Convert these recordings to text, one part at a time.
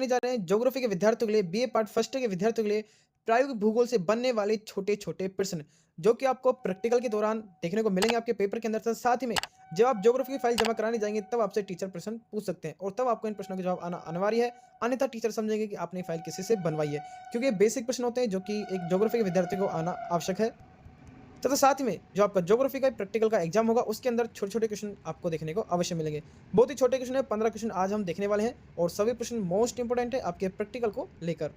जा रहे हैं ज्योग्राफी के विद्यार्थियों के लिए बीए पार्ट फर्स्ट के विद्यार्थियों के लिए प्रायोगिक भूगोल से बनने वाले छोटे-छोटे प्रश्न, जो कि आपको प्रैक्टिकल के दौरान देखने को मिलेंगे आपके पेपर के अंदर। साथ ही में जब आप ज्योग्राफी की फाइल जमा कराने जाएँगे तब आपसे टीचर प्रश्न पूछ सकते हैं और तब आपको इन प्रश्नों के जवाब आना अनिवार्य है, अन्यथा टीचर समझेंगे कि आपने फाइल किसी से बनवाई है। क्योंकि ये बेसिक प्रश्न होते हैं जो कि एक ज्योग्राफी के विद्यार्थी को आना आवश्यक है। तथा साथ ही में जो आपका ज्योग्राफी का प्रैक्टिकल का एग्जाम होगा उसके अंदर छोटे-छोटे क्वेश्चन आपको देखने को अवश्य मिलेंगे। बहुत ही छोटे क्वेश्चन है, 15 क्वेश्चन आज हम देखने वाले हैं और सभी प्रश्न मोस्ट इंपोर्टेंट है आपके प्रैक्टिकल को लेकर।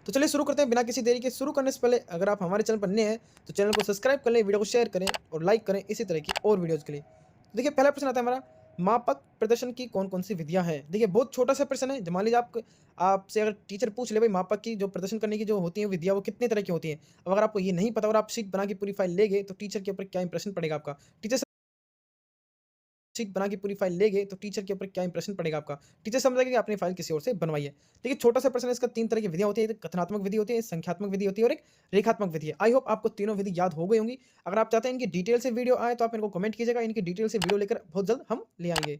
तो चलिए शुरू करते हैं बिना किसी देरी के। शुरू करने से पहले अगर आप हमारे चैनल पर नए हैं तो चैनल को सब्सक्राइब कर लें, वीडियो को शेयर करें और लाइक करें इसी तरह की और वीडियोज़ के लिए। तो देखिए पहला प्रश्न आता है हमारा, मापक प्रदर्शन की कौन-कौन सी विधियाँ हैं? देखिए बहुत छोटा-सा प्रश्न है। मान लीजिए आपसे अगर टीचर पूछ ले भाई मापक की जो प्रदर्शन करने की जो होती है विधियाँ वो कितने तरह की होती हैं? अब अगर आपको ये नहीं पता और आप शीट बना के पूरी फाइल ले गए तो टीचर के ऊपर क्या इंप्रेशन पड़ेगा आपका? टीचर शीट बना के पूरी फाइल ले गए तो टीचर के ऊपर क्या इंप्रेशन पड़ेगा आपका? टीचर समझेगा कि आपने फाइल किसी और से बनवाई है। देखिए छोटा-सा प्रश्न है, इसका 3 तरह की विधियाँ होती हैं। एक कथनात्मक विधि होती है, एक संख्यात्मक विधि होती है और एक रेखात्मक विधि है। आई होप आपको तीनों विधि याद हो गई होंगी। अगर आप चाहते हैं इनकी डिटेल से वीडियो आए तो आप मेरे को कमेंट कीजिएगा, इनकी डिटेल से वीडियो लेकर बहुत जल्द हम ले आएँगे।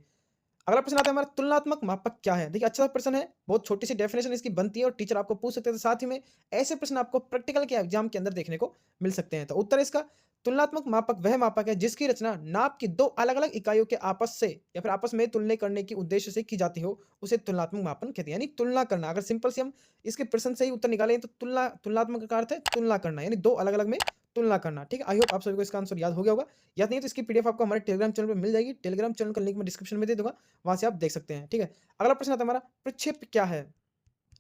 अगला प्रश्न आता है हमारा, तुलनात्मक मापक क्या है? देखिए अच्छा प्रश्न है, बहुत छोटी सी डेफिनेशन इसकी बनती है और टीचर आपको पूछ सकते हैं। तो साथ ही में ऐसे प्रश्न आपको प्रैक्टिकल के एग्जाम के अंदर देखने को मिल सकते हैं। तो उत्तर इसका, तुलनात्मक मापक वह मापक है जिसकी रचना नाप की 2 अलग-अलग इकाइयों के आपस से या फिर आपस में तुलना करने के उद्देश्य से की जाती हो, उसे तुलनात्मक मापन कहते हैं। यानी तुलना करना। अगर सिंपल से हम इसके प्रश्न से ही उत्तर निकालें तो तुलनात्मक का अर्थ है तुलना करना, यानी 2 अलग-अलग में तुलना करना। ठीक है? आई होप आप सभी को इसका आंसर याद हो गया होगा। याद नहीं है तो इसकी पीडीएफ आपको हमारे टेलीग्राम चैनल पे मिल जाएगी। टेलीग्राम चैनल का लिंक मैं डिस्क्रिप्शन में दे दूँगा। वहाँ से आप देख सकते हैं, ठीक है? अगला प्रश्न आता है हमारा, प्रक्षेप क्या है?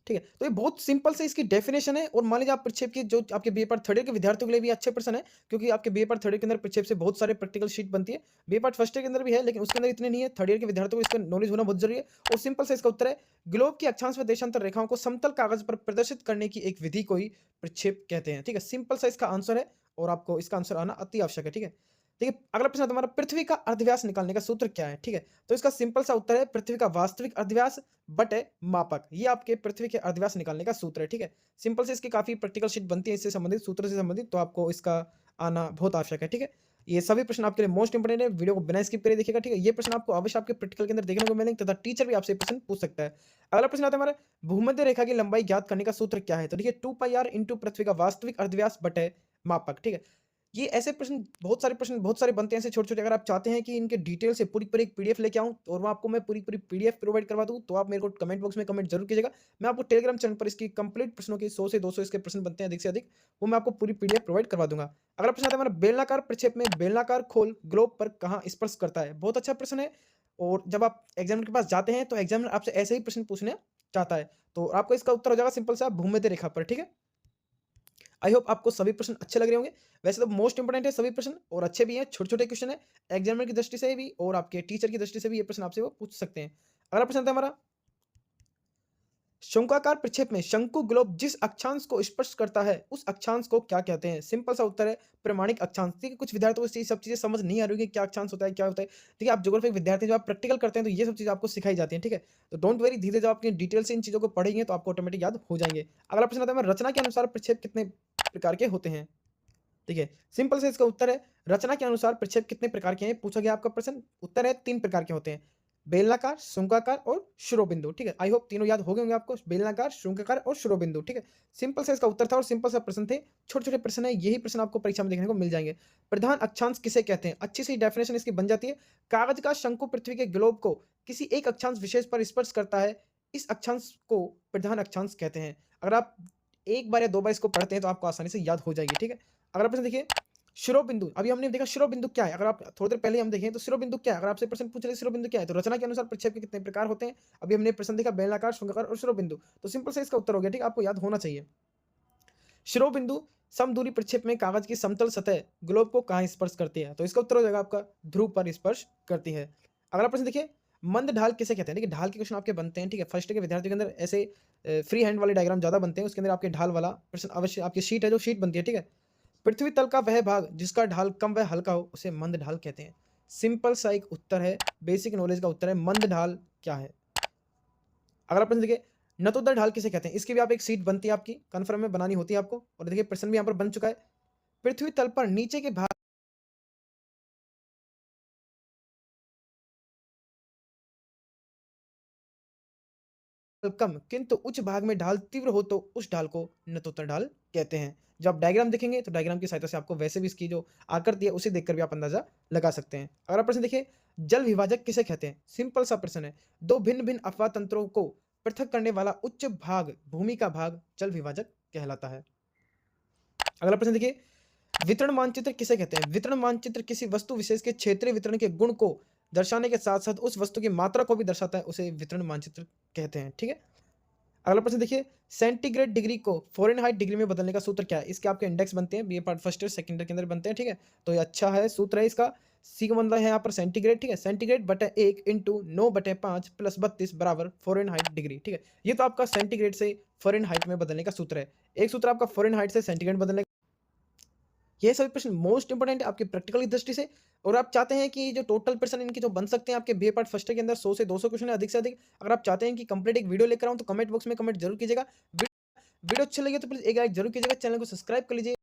ठीक है? तो ये बहुत सिंपल से इसकी डेफिनिशन है और मान लीजिए आप प्रक्षेप की जो आपके बीए पार्ट थर्ड ईयर के विद्यार्थियों के लिए भी अच्छे प्रश्न है, क्योंकि आपके बीए पार्ट थर्ड ईयर के अंदर प्रक्षेप से बहुत सारे प्रैक्टिकल शीट बनती है। बीए पार्ट फर्स्ट ईयर के अंदर भी है, लेकिन उसके अंदर इतने नहीं है। थर्ड ईयर के विद्यार्थियों को इसका नॉलेज होना बहुत ज़रूरी है और सिंपल सा इसका उत्तर है, ग्लोब की अक्षांश व देशांतर रेखाओं को समतल कागज़ पर प्रदर्शित करने की एक विधि को ही प्रक्षेप कहते हैं, ठीक है? सिंपल सा इसका आंसर है और आपको इसका आंसर आना अति आवश्यक है, ठीक है? देखिए, अगला प्रश्न आता है हमारा, पृथ्वी का अर्धव्यास निकालने का सूत्र क्या है? ठीक है? तो इसका सिंपल सा उत्तर है, पृथ्वी का वास्तविक अर्धव्यास बटे मापक। ये आपके पृथ्वी के अर्धव्यास निकालने का सूत्र है, ठीक है? सिंपल से इसकी काफ़ी प्रैक्टिकल शीट बनती है इससे संबंधित, सूत्र से संबंधित, तो आपको इसका आना बहुत आवश्यक है, ठीक है? ये सभी प्रश्न आपके लिए मोस्ट इंपोर्टेंट है, वीडियो को बिना स्किप करे देखिएगा, ठीक है? ये प्रश्न आपको अवश्य आपके प्रैक्टिकल के अंदर देखने को मिलेंगे तथा टीचर भी आपसे ये प्रश्न पूछ सकता है। अगला प्रश्न आता है हमारा, भूमध्य रेखा की लंबाई ज्ञात करने का सूत्र क्या है? तो देखिए 2 पाई r इंटू पृथ्वी का वास्तविक अर्धव्यास बटे मापक, ठीक है? ये ऐसे प्रश्न बहुत सारे बनते हैं ऐसे छोटे-छोटे। अगर आप चाहते हैं कि इनके डिटेल से पूरी-पूरी एक पीडीएफ लेके आऊँ और वो आपको मैं पूरी-पूरी पीडीएफ प्रोवाइड करवा दूँ, तो आप मेरे को कमेंट बॉक्स में कमेंट ज़रूर कीजिएगा। मैं आपको टेलीग्राम चैनल पर इसकी कंप्लीट प्रश्नों की 100 से 200 इसके प्रश्न बनते हैं अधिक से अधिक, वो मैं आपको पूरी पीडीएफ प्रोवाइड करवा दूँगा। अगला प्रश्न आता है हमारा, बेलनाकार प्रक्षेप में बेलनाकार खोल ग्लोब पर कहाँ स्पर्श करता है? बहुत अच्छा प्रश्न है और जब आप एग्जामिनर के पास जाते हैं, तो एग्जामिनर आपसे ऐसे ही प्रश्न पूछना चाहता है। तो आपको इसका उत्तर हो जाएगा सिंपल सा, भूमध्य रेखा पर, ठीक है? आई होप आपको सभी प्रश्न अच्छे लग रहे होंगे। वैसे तो मोस्ट इंपोर्टेंट है सभी प्रश्न और अच्छे भी हैं, छोटे-छोटे क्वेश्चन हैं। एग्जामिनर की दृष्टि से भी और आपके टीचर की दृष्टि से भी ये प्रश्न आपसे वो पूछ सकते हैं। अगला प्रश्न आता है हमारा, शंक्वाकार प्रक्षेप में शंकु ग्लोब जिस अक्षांश को स्पर्श करता है, उस अक्षांश को क्या कहते हैं? सिंपल सा उत्तर है, प्रमाणिक अक्षांश। देखिए कुछ विद्यार्थियों को ये सब चीज़ें समझ नहीं आ रही होगी, क्या अक्षांश होता है, क्या होता है? देखिए आप ज्योग्राफी के विद्यार्थी जब आप प्रैक्टिकल करते हैं तो ये सब चीज़ें आपको सिखाई जाती हैं, ठीक है? तो डोंट वरी, धीरे जब आपकी डिटेल से इन चीज़ों को पढ़ेंगे तो आपको ऑटोमेटिक याद हो जाएँगे। अगला प्रश्न आता है हमारा, रचना के अनुसार प्रक्षेप कितने प्रकार के होते हैं? देखिए, सिंपल से इसका उत्तर है, रचना के अनुसार प्रक्षेप कितने प्रकार के हैं? पूछा गया आपका प्रश्न। उत्तर है 3 प्रकार के होते हैं। बेलनाकार, शंक्वाकार और शिरोबिंदु, ठीक है? आई होप तीनों याद हो गए होंगे आपको, बेलनाकार, शंक्वाकार और शिरोबिंदु, ठीक है? सिंपल सा इसका उत्तर था और सिंपल सा प्रश्न थे। छोटे-छोटे प्रश्न हैं, यही प्रश्न आपको परीक्षा में देखने को मिल जाएँगे। प्रधान अक्षांश किसे कहते हैं? अच्छी सी डेफिनिशन इसकी बन जाती है, कागज का शंकु पृथ्वी के ग्लोब को किसी एक अक्षांश विशेष पर स्पर्श करता है, इस अक्षांश को प्रधान अक्षांश कहते हैं। अगर आप 1 बार या 2 बार इसको पढ़ते हैं तो आपको आसानी से याद हो जाएगी, ठीक है? अगला प्रश्न देखिए, शिरोबिंदु। अभी हमने देखा शिरोबिंदु क्या है? अगर आप थोड़ी देर पहले हम देखें तो शिरोबिंदु क्या है? अगर आपसे प्रश्न पूछ ले शिरोबिंदु क्या है? तो रचना के अनुसार प्रक्षेप के कितने प्रकार होते हैं? अभी हमने प्रश्न देखा बेलनाकार, शंक्वाकार और शिरोबिंदु। तो सिंपल से इसका उत्तर हो गया, ठीक है? आपको याद होना चाहिए। शिरोबिंदु समदूरी प्रक्षेप में कागज की समतल सतह ग्लोब को कहाँ स्पर्श करती है? तो इसका उत्तर हो जाएगा आपका, ध्रुव पर स्पर्श करती है। अगला प्रश्न देखिए, मंद ढाल किसे कहते हैं? देखिए ढाल के क्वेश्चन आपके बनते हैं, ठीक है? फर्स्ट ईयर के विद्यार्थियों के अंदर ऐसे फ्री हैंड वाले डायग्राम ज़्यादा बनते हैं, उसके अंदर आपके ढाल वाला प्रश्न अवश्य आपकी शीट है जो शीट बनती है, ठीक है? पृथ्वी तल का वह भाग जिसका ढाल कम व हल्का हो, उसे मंद ढाल कहते हैं। सिंपल सा एक उत्तर है, बेसिक नॉलेज का उत्तर है, मंद ढाल क्या है? अगला प्रश्न देखिए, नतोदर ढाल किसे कहते हैं? इसकी भी आप एक शीट बनती है आपकी, कन्फर्म में बनानी होती है आपको और देखिए प्रश्न भी यहाँ पर बन चुका है। पृथ्वी तल पर नीचे के भाग कम किंतु उच्च भाग में ढाल तीव्र हो तो उस ढाल को नतोत्तर ढाल कहते हैं। जब आप डायग्राम देखेंगे तो डायग्राम की सहायता से आपको वैसे भी इसकी जो आकृति है उसे देखकर भी आप अंदाजा लगा सकते हैं। अगला प्रश्न देखिए, जल विभाजक किसे कहते हैं? सिंपल सा प्रश्न है। दो भिन्न-भिन्न अपवाह तंत्रों को पृथक करने वाला उच्च भाग, भूमि का भाग जल विभाजक कहलाता है। अगला प्रश्न देखिए, वितरण मानचित्र किसे कहते हैं? वितरण मानचित्र किसी वस्तु विशेष के क्षेत्रीय वितरण के गुण को दर्शाने के साथ-साथ उस वस्तु की मात्रा को भी दर्शाता है, उसे वितरण मानचित्र कहते हैं। ठीक है? अगला प्रश्न देखिए, सेंटीग्रेड डिग्री को फ़ारेनहाइट डिग्री में बदलने का सूत्र क्या है? इसके आपके इंडेक्स बनते हैं, BA part first year, second year के अंदर बनते हैं, ठीक है? तो ये अच्छा है, सूत्र है इसका, सी का मतलब है यहाँ पर सेंटीग्रेड, ठीक है? सेंटीग्रेड बटे 1 इंटू 9 बटे 5 प्लस 32 बराबर फ़ारेनहाइट डिग्री, ठीक है? ये तो आपका सेंटीग्रेड से फ़ारेनहाइट में बदलने का सूत्र है। एक सूत्र आपका फ़ारेनहाइट से सेंटीग्रेड बदलने, ये सभी प्रश्न मोस्ट इंपोर्टेंट है आपकी प्रैक्टिकल की दृष्टि से। और आप चाहते हैं कि जो टोटल प्रश्न इनके जो बन सकते हैं आपके बीए पार्ट फर्स्ट के अंदर 100 से 200 क्वेश्चन है अधिक से अधिक। अगर आप चाहते हैं कि कंप्लीट एक वीडियो लेकर आऊँ तो कमेंट बॉक्स में कमेंट जरूर कीजिएगा। वीडियो अच्छी लगी तो प्लीज एक लाइक जरूर कीजिएगा, चैनल को सब्सक्राइब कर लीजिए।